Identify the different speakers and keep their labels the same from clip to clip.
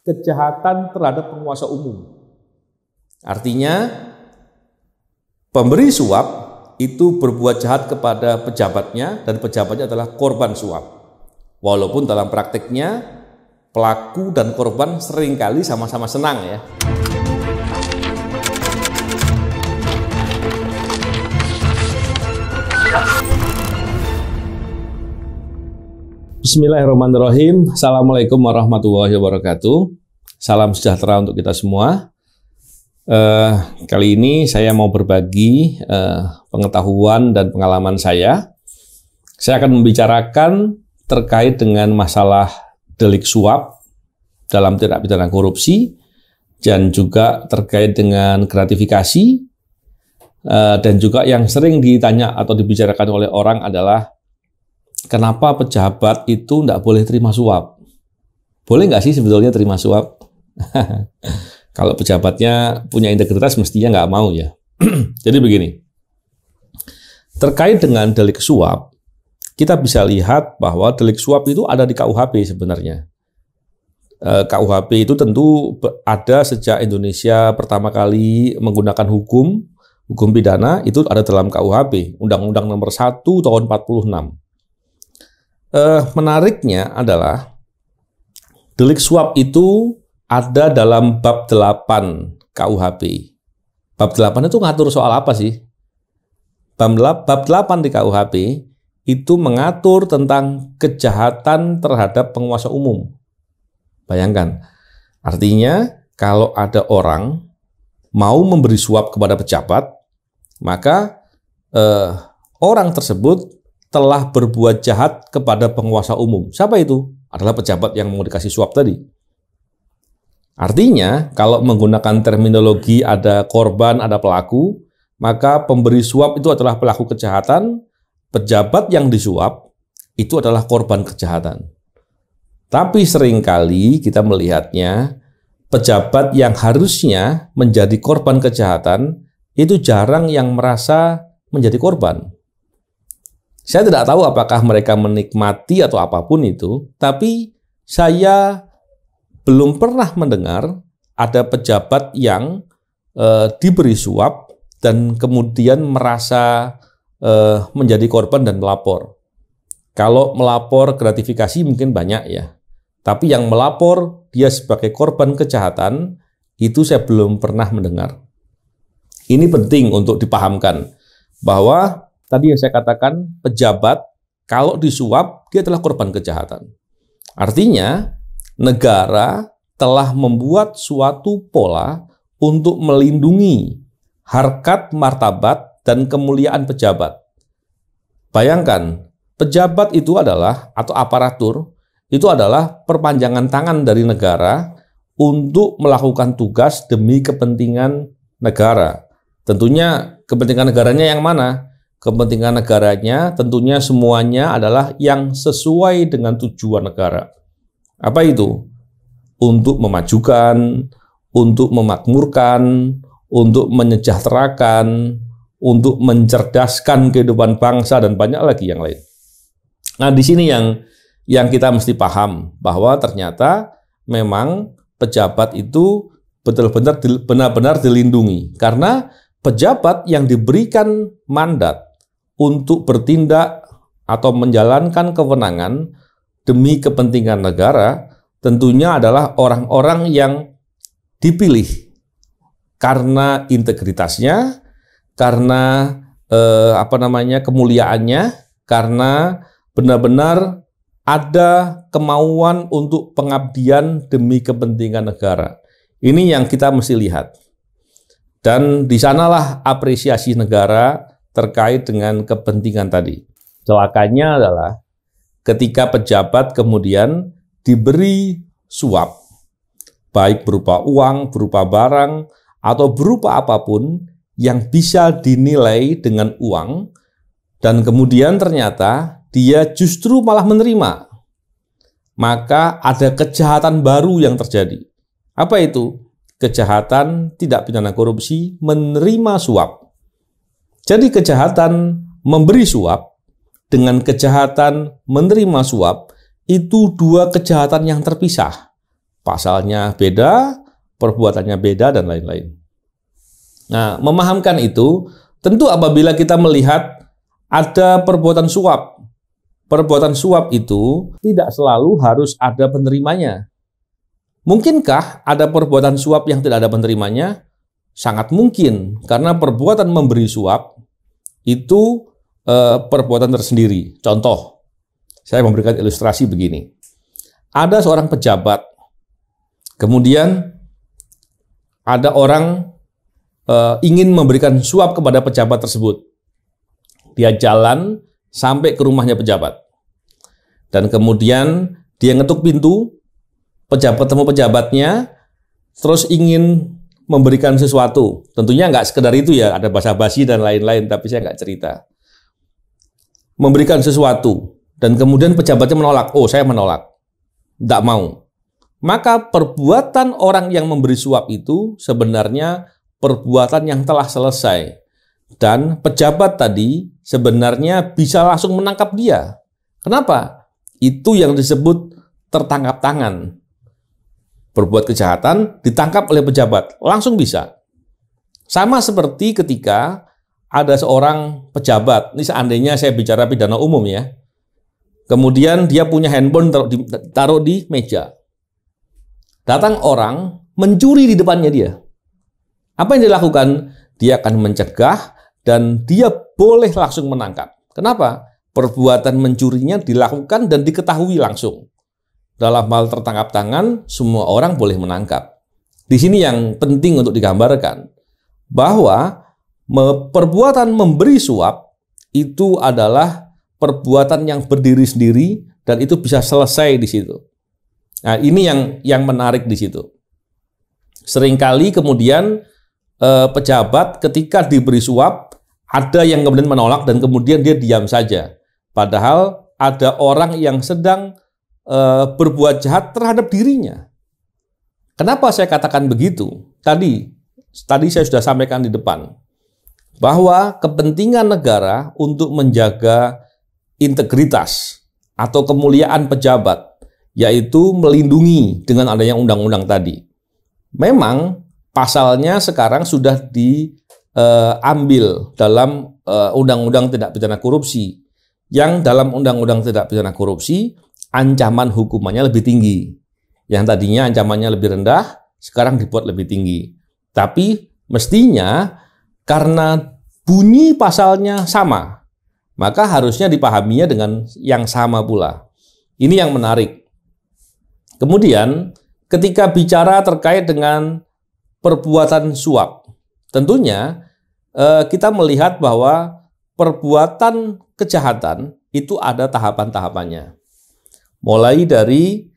Speaker 1: kejahatan terhadap penguasa umum. Artinya, pemberi suap itu berbuat jahat kepada pejabatnya dan pejabatnya adalah korban suap. Walaupun dalam praktiknya pelaku dan korban seringkali sama-sama senang ya. Bismillahirrahmanirrahim. Assalamualaikum warahmatullahi wabarakatuh. Salam sejahtera untuk kita semua. Kali ini saya mau berbagi pengetahuan dan pengalaman saya. Saya akan membicarakan terkait dengan masalah delik suap dalam tindak pidana korupsi dan juga terkait dengan gratifikasi, dan juga yang sering ditanya atau dibicarakan oleh orang adalah kenapa pejabat itu tidak boleh terima suap? Boleh nggak sih sebetulnya terima suap? Kalau pejabatnya punya integritas mestinya nggak mau ya. Jadi begini, terkait dengan delik suap, kita bisa lihat bahwa delik suap itu ada di KUHP sebenarnya. KUHP itu tentu ada sejak Indonesia pertama kali menggunakan hukum pidana, itu ada dalam KUHP, Undang-Undang Nomor 1 Tahun 46. Menariknya adalah delik suap itu ada dalam bab 8 KUHP. Bab 8 itu ngatur soal apa sih? Bab 8 di KUHP itu mengatur tentang kejahatan terhadap penguasa umum. Bayangkan, artinya kalau ada orang mau memberi suap kepada pejabat, maka orang tersebut telah berbuat jahat kepada penguasa umum. Siapa itu? Adalah pejabat yang mau dikasih suap tadi. Artinya, kalau menggunakan terminologi ada korban, ada pelaku, maka pemberi suap itu adalah pelaku kejahatan, pejabat yang disuap itu adalah korban kejahatan. Tapi seringkali kita melihatnya, pejabat yang harusnya menjadi korban kejahatan, itu jarang yang merasa menjadi korban. Saya tidak tahu apakah mereka menikmati atau apapun itu, tapi saya belum pernah mendengar ada pejabat yang diberi suap dan kemudian merasa menjadi korban dan melapor. Kalau melapor gratifikasi mungkin banyak ya, tapi yang melapor dia sebagai korban kejahatan itu saya belum pernah mendengar. Ini penting untuk dipahamkan bahwa tadi yang saya katakan, pejabat kalau disuap, dia adalah korban kejahatan. Artinya, negara telah membuat suatu pola untuk melindungi harkat, martabat, dan kemuliaan pejabat. Bayangkan, pejabat itu adalah, atau aparatur, itu adalah perpanjangan tangan dari negara untuk melakukan tugas demi kepentingan negara. Tentunya kepentingan negaranya yang mana? Kepentingan negaranya tentunya semuanya adalah yang sesuai dengan tujuan negara. Apa itu? Untuk memajukan, untuk memakmurkan, untuk menyejahterakan, untuk mencerdaskan kehidupan bangsa, dan banyak lagi yang lain. Nah, di sini yang kita mesti paham bahwa ternyata memang pejabat itu benar-benar dilindungi. Karena pejabat yang diberikan mandat untuk bertindak atau menjalankan kewenangan demi kepentingan negara tentunya adalah orang-orang yang dipilih karena integritasnya, karena kemuliaannya, karena benar-benar ada kemauan untuk pengabdian demi kepentingan negara. Ini yang kita mesti lihat. Dan di sanalah apresiasi negara terkait dengan kepentingan tadi. Celakanya adalah ketika pejabat kemudian diberi suap, baik berupa uang, berupa barang, atau berupa apapun yang bisa dinilai dengan uang, dan kemudian ternyata dia justru malah menerima. Maka ada kejahatan baru yang terjadi. Apa itu? Kejahatan tidak pidana korupsi menerima suap. Jadi kejahatan memberi suap dengan kejahatan menerima suap itu dua kejahatan yang terpisah. pasalnya beda, perbuatannya beda, dan lain-lain. Nah, memahamkan itu, tentu apabila kita melihat ada perbuatan suap itu tidak selalu harus ada penerimanya. Mungkinkah ada perbuatan suap yang tidak ada penerimanya? Sangat mungkin, karena perbuatan memberi suap itu perbuatan tersendiri. Contoh, saya memberikan ilustrasi begini. Ada seorang pejabat, kemudian ada orang ingin memberikan suap kepada pejabat tersebut. Dia jalan sampai ke rumahnya pejabat. Dan kemudian dia ngetuk pintu, ketemu pejabatnya, terus ingin memberikan sesuatu. Tentunya nggak sekedar itu ya, ada basa-basi dan lain-lain, tapi saya nggak cerita. Memberikan sesuatu, dan kemudian pejabatnya menolak. Oh, saya menolak. Nggak mau. Maka perbuatan orang yang memberi suap itu sebenarnya perbuatan yang telah selesai. Dan pejabat tadi sebenarnya bisa langsung menangkap dia. Kenapa? Itu yang disebut tertangkap tangan. Berbuat kejahatan, ditangkap oleh pejabat, langsung bisa. Sama seperti ketika ada seorang pejabat, ini seandainya saya bicara pidana umum ya, kemudian dia punya handphone taruh di meja. Datang orang, mencuri di depannya dia. Apa yang dilakukan? Dia akan mencegah dan dia boleh langsung menangkap. Kenapa? Perbuatan mencurinya dilakukan dan diketahui langsung. Dalam hal tertangkap tangan, semua orang boleh menangkap. Di sini yang penting untuk digambarkan, bahwa perbuatan memberi suap itu adalah perbuatan yang berdiri sendiri dan itu bisa selesai di situ. Nah, ini yang menarik di situ. Seringkali kemudian pejabat ketika diberi suap, ada yang kemudian menolak dan kemudian dia diam saja. Padahal ada orang yang sedang berbuat jahat terhadap dirinya. Kenapa saya katakan begitu? Tadi saya sudah sampaikan di depan, bahwa kepentingan negara untuk menjaga integritas atau kemuliaan pejabat, yaitu melindungi dengan adanya undang-undang tadi. Memang pasalnya sekarang sudah diambil dalam undang-undang tindak pidana korupsi, yang dalam undang-undang tindak pidana korupsi ancaman hukumannya lebih tinggi. Yang tadinya ancamannya lebih rendah, sekarang dibuat lebih tinggi. Tapi mestinya karena bunyi pasalnya sama, maka harusnya dipahaminya dengan yang sama pula. Ini yang menarik. Kemudian ketika bicara terkait dengan perbuatan suap, tentunya kita melihat bahwa perbuatan kejahatan itu ada tahapan-tahapannya. Mulai dari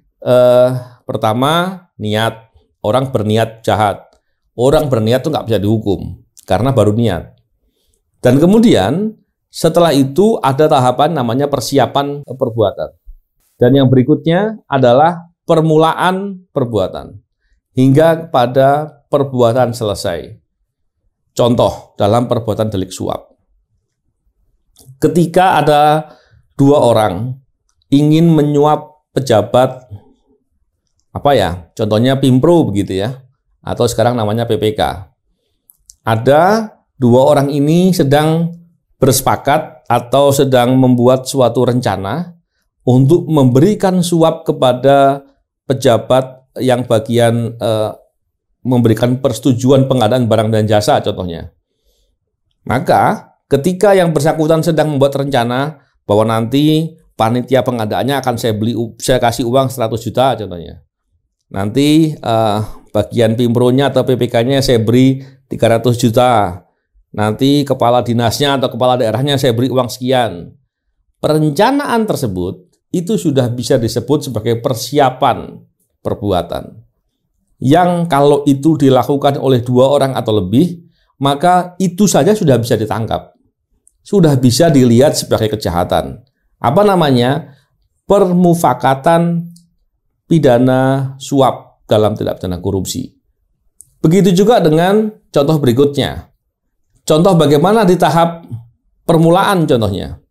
Speaker 1: pertama niat, orang berniat jahat. Orang berniat itu nggak bisa dihukum karena baru niat. Dan kemudian setelah itu ada tahapan namanya persiapan perbuatan. Dan yang berikutnya adalah permulaan perbuatan hingga pada perbuatan selesai. Contoh dalam perbuatan delik suap. Ketika ada dua orang ingin menyuap pejabat, contohnya Pimpro begitu ya, atau sekarang namanya PPK. Ada dua orang ini sedang bersepakat atau sedang membuat suatu rencana untuk memberikan suap kepada pejabat yang bagian memberikan persetujuan pengadaan barang dan jasa contohnya. Maka ketika yang bersangkutan sedang membuat rencana bahwa nanti panitia pengadaannya akan saya kasih uang 100 juta contohnya. Nanti bagian Pimpronya atau PPK-nya saya beri 300 juta. Nanti kepala dinasnya atau kepala daerahnya saya beri uang sekian. Perencanaan tersebut itu sudah bisa disebut sebagai persiapan perbuatan. Yang kalau itu dilakukan oleh dua orang atau lebih, maka itu saja sudah bisa ditangkap. Sudah bisa dilihat sebagai kejahatan. Apa namanya? Permufakatan pidana suap dalam tindak pidana korupsi. Begitu juga dengan contoh berikutnya. Contoh bagaimana di tahap permulaan contohnya.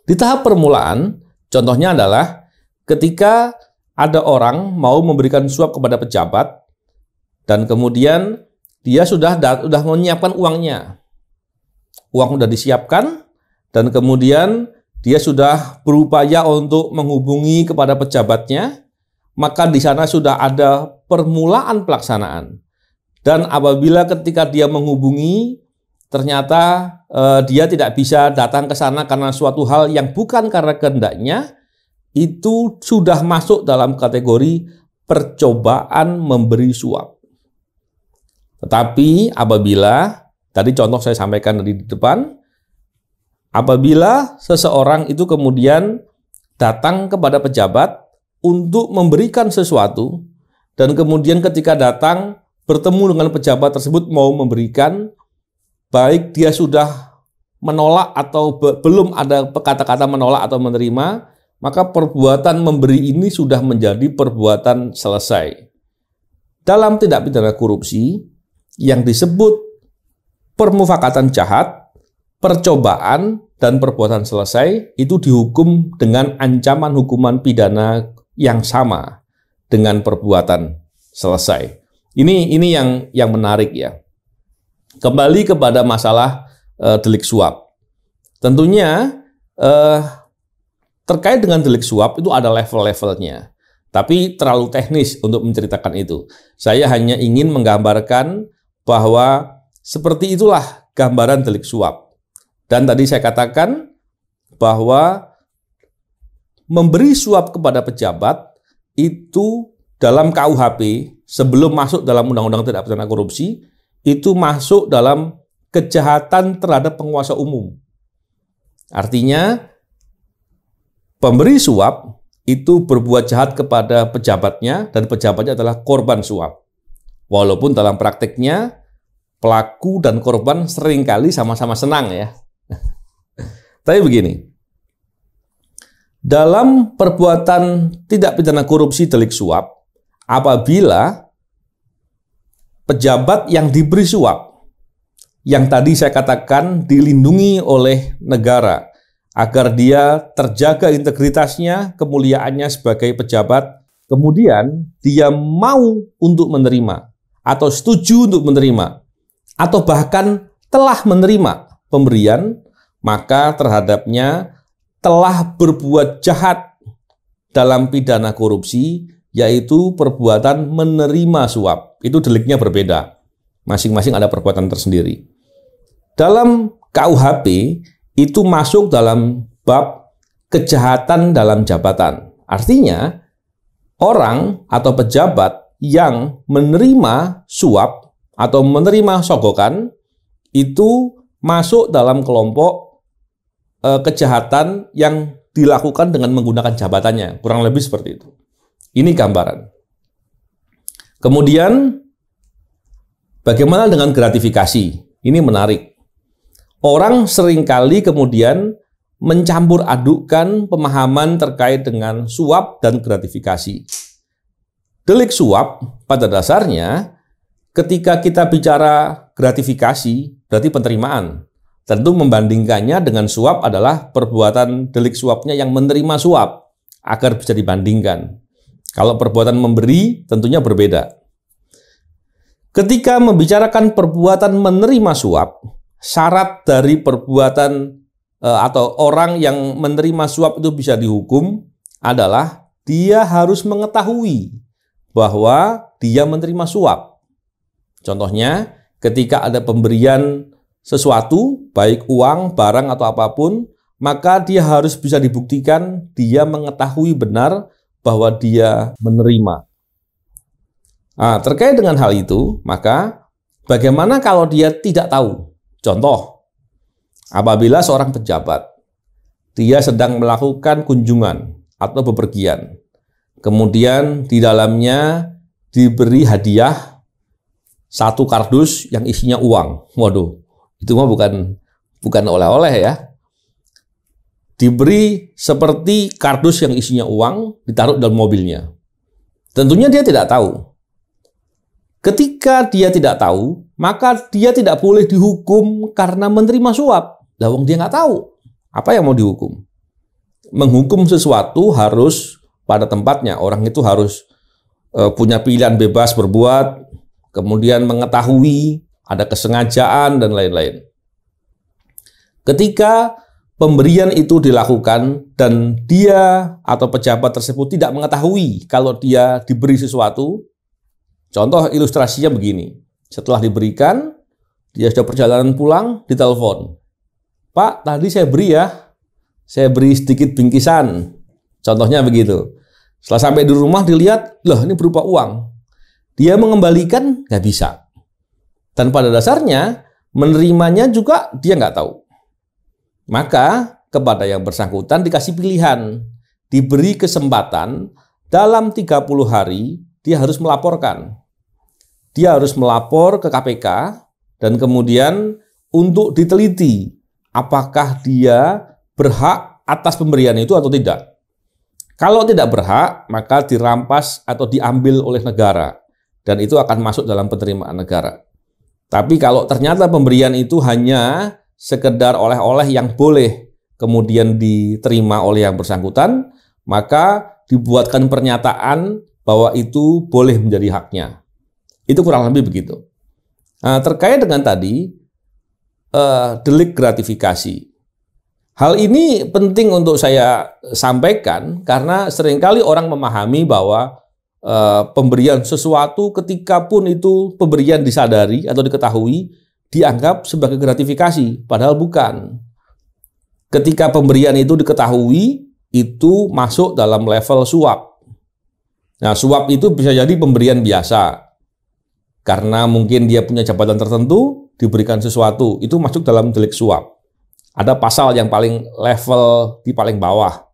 Speaker 1: Di tahap permulaan, contohnya adalah ketika ada orang mau memberikan suap kepada pejabat dan kemudian dia sudah menyiapkan uangnya. Uang sudah disiapkan dan kemudian dia sudah berupaya untuk menghubungi kepada pejabatnya, maka di sana sudah ada permulaan pelaksanaan. Dan apabila ketika dia menghubungi, ternyata dia tidak bisa datang ke sana karena suatu hal yang bukan karena kehendaknya, itu sudah masuk dalam kategori percobaan memberi suap. Tetapi apabila, tadi contoh saya sampaikan di depan, apabila seseorang itu kemudian datang kepada pejabat untuk memberikan sesuatu, dan kemudian ketika datang bertemu dengan pejabat tersebut mau memberikan, baik dia sudah menolak atau belum ada kata-kata menolak atau menerima, maka perbuatan memberi ini sudah menjadi perbuatan selesai. Dalam tindak pidana korupsi yang disebut permufakatan jahat, percobaan, dan perbuatan selesai itu dihukum dengan ancaman hukuman pidana yang sama dengan perbuatan selesai. Ini yang menarik ya. Kembali kepada masalah delik suap. Tentunya terkait dengan delik suap itu ada level-levelnya. Tapi terlalu teknis untuk menceritakan itu. Saya hanya ingin menggambarkan bahwa seperti itulah gambaran delik suap. Dan tadi saya katakan bahwa memberi suap kepada pejabat itu dalam KUHP sebelum masuk dalam Undang-Undang Tindak Pidana Korupsi itu masuk dalam kejahatan terhadap penguasa umum. Artinya pemberi suap itu berbuat jahat kepada pejabatnya dan pejabatnya adalah korban suap. Walaupun dalam praktiknya pelaku dan korban seringkali sama-sama senang ya. Tapi begini, dalam perbuatan tindak pidana korupsi delik suap, apabila pejabat yang diberi suap, yang tadi saya katakan dilindungi oleh negara, agar dia terjaga integritasnya, kemuliaannya sebagai pejabat, kemudian dia mau untuk menerima, atau setuju untuk menerima, atau bahkan telah menerima pemberian, maka terhadapnya telah berbuat jahat dalam pidana korupsi, yaitu perbuatan menerima suap. Itu deliknya berbeda. Masing-masing ada perbuatan tersendiri. Dalam KUHP, itu masuk dalam bab kejahatan dalam jabatan. Artinya, orang atau pejabat yang menerima suap atau menerima sogokan, itu masuk dalam kelompok kejahatan yang dilakukan dengan menggunakan jabatannya, kurang lebih seperti itu. Ini gambaran. Kemudian, bagaimana dengan gratifikasi? Ini menarik. Orang seringkali kemudian mencampur adukkan pemahaman terkait dengan suap dan gratifikasi. Delik suap pada dasarnya, ketika kita bicara gratifikasi, berarti penerimaan. Tentu membandingkannya dengan suap adalah perbuatan delik suapnya yang menerima suap agar bisa dibandingkan. Kalau perbuatan memberi tentunya berbeda. Ketika membicarakan perbuatan menerima suap, syarat dari perbuatan atau orang yang menerima suap itu bisa dihukum adalah dia harus mengetahui bahwa dia menerima suap. Contohnya, ketika ada pemberian sesuatu, baik uang, barang, atau apapun, maka dia harus bisa dibuktikan dia mengetahui benar bahwa dia menerima. Nah, terkait dengan hal itu, maka bagaimana kalau dia tidak tahu? Contoh, apabila seorang pejabat, dia sedang melakukan kunjungan atau bepergian, kemudian di dalamnya diberi hadiah satu kardus yang isinya uang. Waduh, itu mah bukan oleh-oleh ya. Diberi seperti kardus yang isinya uang, ditaruh dalam mobilnya. Tentunya dia tidak tahu. Ketika dia tidak tahu, maka dia tidak boleh dihukum karena menerima suap. Lah wong dia nggak tahu. Apa yang mau dihukum? Menghukum sesuatu harus pada tempatnya. Orang itu harus punya pilihan bebas berbuat, kemudian mengetahui, ada kesengajaan, dan lain-lain. Ketika pemberian itu dilakukan dan dia atau pejabat tersebut tidak mengetahui kalau dia diberi sesuatu, contoh ilustrasinya begini. Setelah diberikan, dia sudah perjalanan pulang, ditelepon. Pak, tadi saya beri ya, saya beri sedikit bingkisan. Contohnya begitu. Setelah sampai di rumah dilihat, loh ini berupa uang. Dia mengembalikan, nggak bisa. Dan pada dasarnya, menerimanya juga dia nggak tahu. Maka kepada yang bersangkutan dikasih pilihan. Diberi kesempatan dalam 30 hari, dia harus melaporkan. Dia harus melapor ke KPK, dan kemudian untuk diteliti apakah dia berhak atas pemberian itu atau tidak. Kalau tidak berhak, maka dirampas atau diambil oleh negara. Dan itu akan masuk dalam penerimaan negara. Tapi kalau ternyata pemberian itu hanya sekedar oleh-oleh yang boleh kemudian diterima oleh yang bersangkutan, maka dibuatkan pernyataan bahwa itu boleh menjadi haknya. Itu kurang lebih begitu. Nah, terkait dengan tadi, delik gratifikasi. Hal ini penting untuk saya sampaikan karena seringkali orang memahami bahwa pemberian sesuatu ketika pun itu pemberian disadari atau diketahui dianggap sebagai gratifikasi, padahal bukan. Ketika pemberian itu diketahui, itu masuk dalam level suap. Nah, suap itu bisa jadi pemberian biasa. Karena mungkin dia punya jabatan tertentu, diberikan sesuatu, itu masuk dalam delik suap. Ada pasal yang paling level di paling bawah.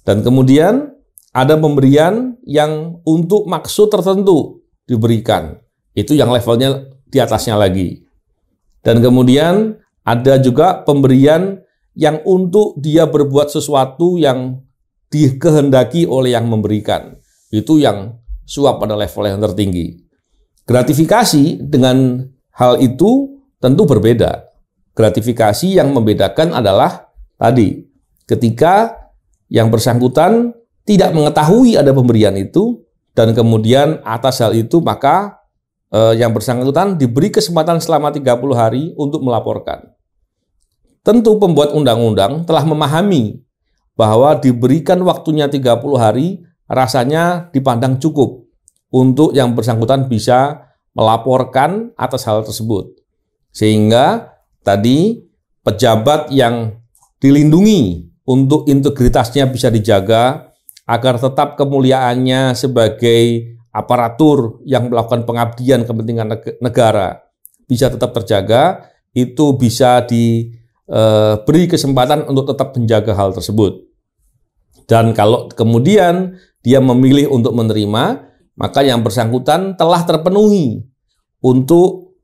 Speaker 1: Dan kemudian ada pemberian yang untuk maksud tertentu diberikan. Itu yang levelnya di atasnya lagi. Dan kemudian ada juga pemberian yang untuk dia berbuat sesuatu yang dikehendaki oleh yang memberikan. Itu yang suap pada level yang tertinggi. Gratifikasi dengan hal itu tentu berbeda. Gratifikasi yang membedakan adalah tadi, ketika yang bersangkutan tidak mengetahui ada pemberian itu, dan kemudian atas hal itu maka yang bersangkutan diberi kesempatan selama 30 hari untuk melaporkan. Tentu pembuat undang-undang telah memahami bahwa diberikan waktunya 30 hari rasanya dipandang cukup untuk yang bersangkutan bisa melaporkan atas hal tersebut. Sehingga tadi pejabat yang dilindungi untuk integritasnya bisa dijaga agar tetap kemuliaannya sebagai aparatur yang melakukan pengabdian kepentingan negara bisa tetap terjaga, itu bisa diberi kesempatan untuk tetap menjaga hal tersebut. Dan kalau kemudian dia memilih untuk menerima, maka yang bersangkutan telah terpenuhi untuk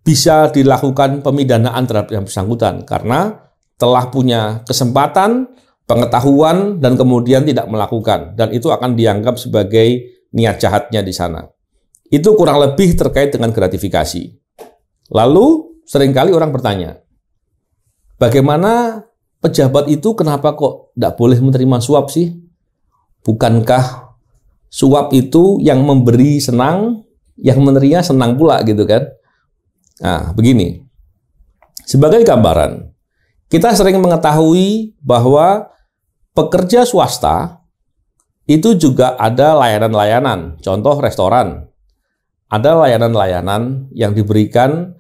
Speaker 1: bisa dilakukan pemidanaan terhadap yang bersangkutan karena telah punya kesempatan, pengetahuan, dan kemudian tidak melakukan. Dan itu akan dianggap sebagai niat jahatnya di sana. Itu kurang lebih terkait dengan gratifikasi. Lalu seringkali orang bertanya, bagaimana pejabat itu kenapa kok tidak boleh menerima suap sih? Bukankah suap itu yang memberi senang, yang menerima senang pula gitu kan? Nah, begini. Sebagai gambaran, kita sering mengetahui bahwa pekerja swasta itu juga ada layanan-layanan, contoh restoran. Ada layanan-layanan yang diberikan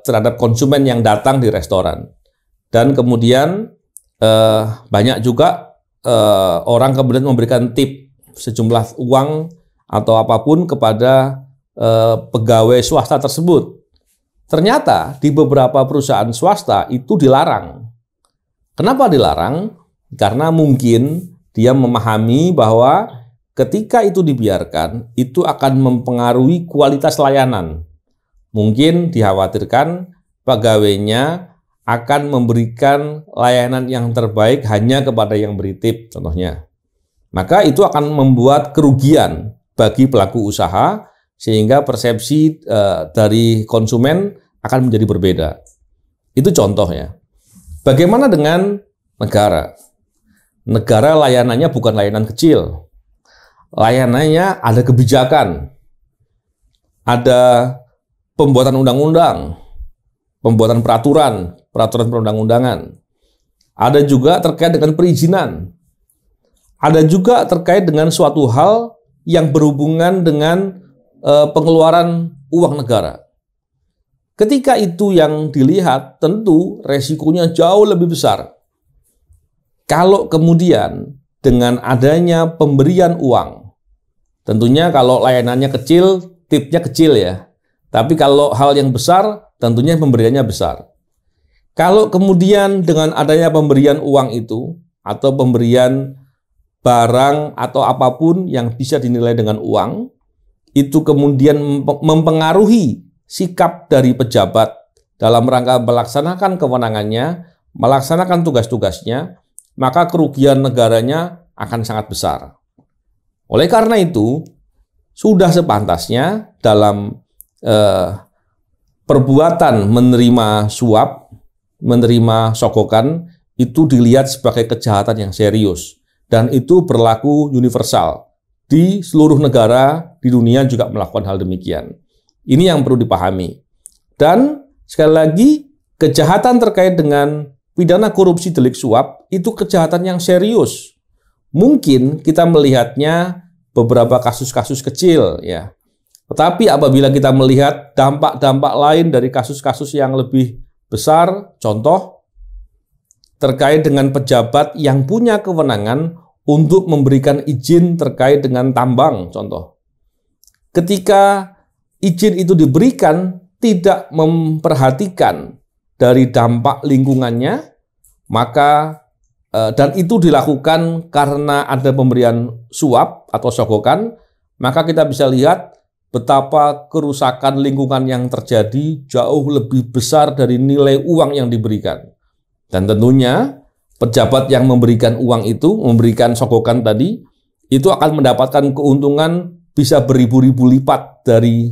Speaker 1: terhadap konsumen yang datang di restoran. Dan kemudian banyak juga orang kemudian memberikan tip sejumlah uang atau apapun kepada pegawai swasta tersebut. Ternyata di beberapa perusahaan swasta itu dilarang. Kenapa dilarang? Karena mungkin dia memahami bahwa ketika itu dibiarkan, itu akan mempengaruhi kualitas layanan. Mungkin dikhawatirkan pegawainya akan memberikan layanan yang terbaik hanya kepada yang beri tip, contohnya. Maka itu akan membuat kerugian bagi pelaku usaha, sehingga persepsi dari konsumen akan menjadi berbeda. Itu contohnya. Bagaimana dengan negara? negara layanannya bukan layanan kecil. Layanannya ada kebijakan, ada pembuatan undang-undang, pembuatan peraturan perundang-undangan. Ada juga terkait dengan perizinan. Ada juga terkait dengan suatu hal yang berhubungan dengan pengeluaran uang negara. Ketika itu yang dilihat, tentu resikonya jauh lebih besar. Kalau kemudian dengan adanya pemberian uang, tentunya kalau layanannya kecil, tipnya kecil ya. Tapi kalau hal yang besar, tentunya pemberiannya besar. Kalau kemudian dengan adanya pemberian uang itu, atau pemberian barang atau apapun yang bisa dinilai dengan uang, itu kemudian mempengaruhi sikap dari pejabat dalam rangka melaksanakan kewenangannya, melaksanakan tugas-tugasnya, maka kerugian negaranya akan sangat besar. Oleh karena itu, sudah sepantasnya dalam perbuatan menerima suap, menerima sogokan, itu dilihat sebagai kejahatan yang serius. Dan itu berlaku universal. Di seluruh negara di dunia juga melakukan hal demikian. Ini yang perlu dipahami. Dan sekali lagi, kejahatan terkait dengan pidana korupsi delik suap itu kejahatan yang serius. Mungkin kita melihatnya beberapa kasus-kasus kecil ya. Tetapi apabila kita melihat dampak-dampak lain dari kasus-kasus yang lebih besar, contoh terkait dengan pejabat yang punya kewenangan untuk memberikan izin terkait dengan tambang, contoh. Ketika izin itu diberikan, tidak memperhatikan dari dampak lingkungannya, maka dan itu dilakukan karena ada pemberian suap atau sogokan, maka kita bisa lihat betapa kerusakan lingkungan yang terjadi jauh lebih besar dari nilai uang yang diberikan. Dan tentunya pejabat yang memberikan uang itu, memberikan sogokan tadi, itu akan mendapatkan keuntungan bisa beribu-ribu lipat dari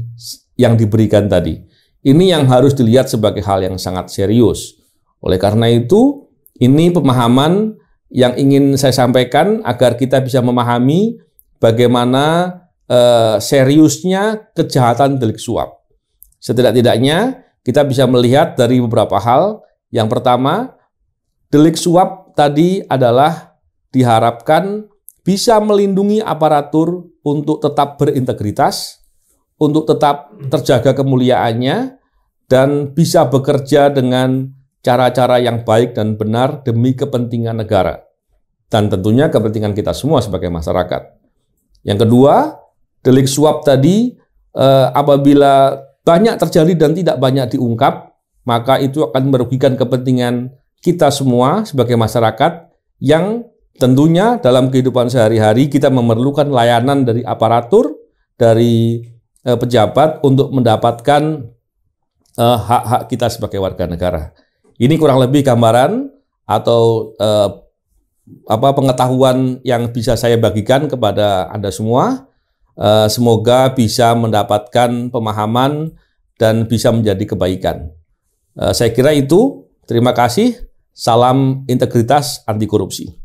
Speaker 1: yang diberikan tadi. Ini yang harus dilihat sebagai hal yang sangat serius. Oleh karena itu, ini pemahaman yang ingin saya sampaikan agar kita bisa memahami bagaimana seriusnya kejahatan delik suap. Setidak-tidaknya kita bisa melihat dari beberapa hal. Yang pertama, delik suap tadi adalah diharapkan bisa melindungi aparatur untuk tetap berintegritas, untuk tetap terjaga kemuliaannya, dan bisa bekerja dengan cara-cara yang baik dan benar demi kepentingan negara. Dan tentunya kepentingan kita semua sebagai masyarakat. Yang kedua, delik suap tadi apabila banyak terjadi dan tidak banyak diungkap, maka itu akan merugikan kepentingan kita semua sebagai masyarakat yang tentunya dalam kehidupan sehari-hari kita memerlukan layanan dari aparatur, dari pejabat untuk mendapatkan hak-hak kita sebagai warga negara. Ini kurang lebih gambaran atau pengetahuan yang bisa saya bagikan kepada Anda semua. Semoga bisa mendapatkan pemahaman dan bisa menjadi kebaikan. Saya kira itu. Terima kasih. Salam integritas anti korupsi.